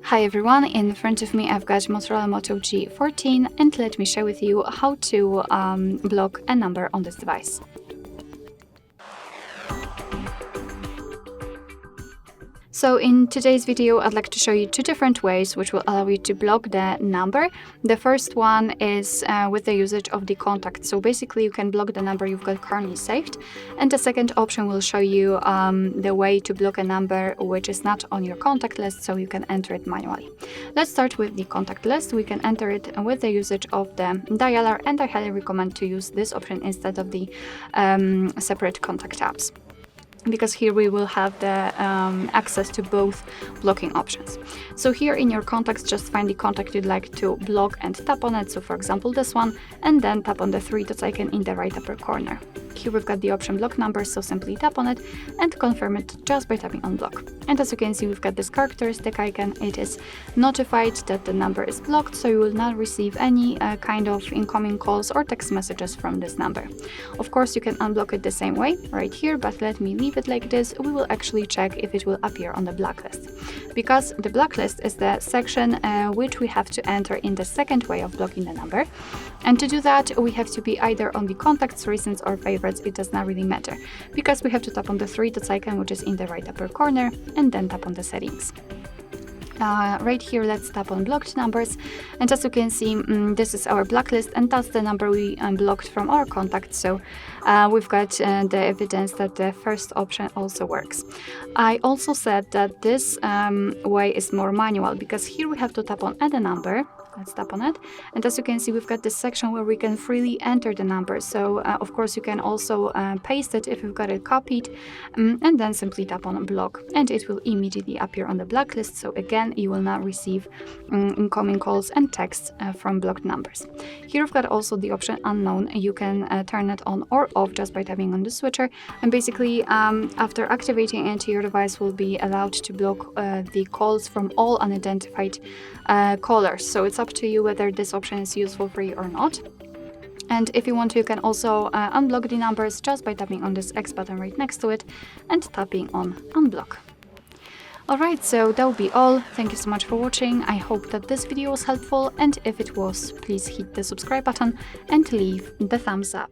Hi everyone, in front of me I've got MOTOROLA Moto G14 and let me share with you how to block a number on this device. So in today's video, I'd like to show you two different ways which will allow you to block the number. The first one is with the usage of the contact. So basically you can block the number you've got currently saved. And the second option will show you the way to block a number which is not on your contact list, so you can enter it manually. Let's start with the contact list. We can enter it with the usage of the dialer, and I highly recommend to use this option instead of the separate contact tabs, because here we will have the access to both blocking options. So here in your contacts, just find the contact you'd like to block and tap on it. So for example, this one, and then tap on the three dots icon in the right upper corner. Here we've got the option block number, so simply tap on it and confirm it just by tapping on block. And as you can see, we've got this characteristic icon. It is notified that the number is blocked, so you will not receive any kind of incoming calls or text messages from this number. Of course, you can unblock it the same way right here, but let me leave it like this. We will actually check if it will appear on the blacklist, because the blacklist is the section which we have to enter in the second way of blocking the number. And to do that, we have to be either on the contacts, recents or favorites. It does not really matter, because we have to tap on the three dots icon which is in the right upper corner and then tap on the settings. Right here, let's tap on blocked numbers, and as you can see, this is our blacklist, and that's the number we blocked from our contacts. So we've got the evidence that the first option also works. I also said that this way is more manual, because here we have to tap on add a number. Let's tap on it, and as you can see, we've got this section where we can freely enter the number. So of course you can also paste it if you've got it copied, and then simply tap on block, and it will immediately appear on the blacklist. So again, you will not receive incoming calls and texts from blocked numbers. Here we've got also the option unknown. You can turn it on or off just by tapping on the switcher, and basically after activating it, your device will be allowed to block the calls from all unidentified callers. So it's up to you whether this option is useful for you or not. And if you want to, you can also unblock the numbers just by tapping on this X button right next to it and tapping on unblock. Alright, so that will be all. Thank you so much for watching. I hope that this video was helpful, and if it was, please hit the subscribe button and leave the thumbs up.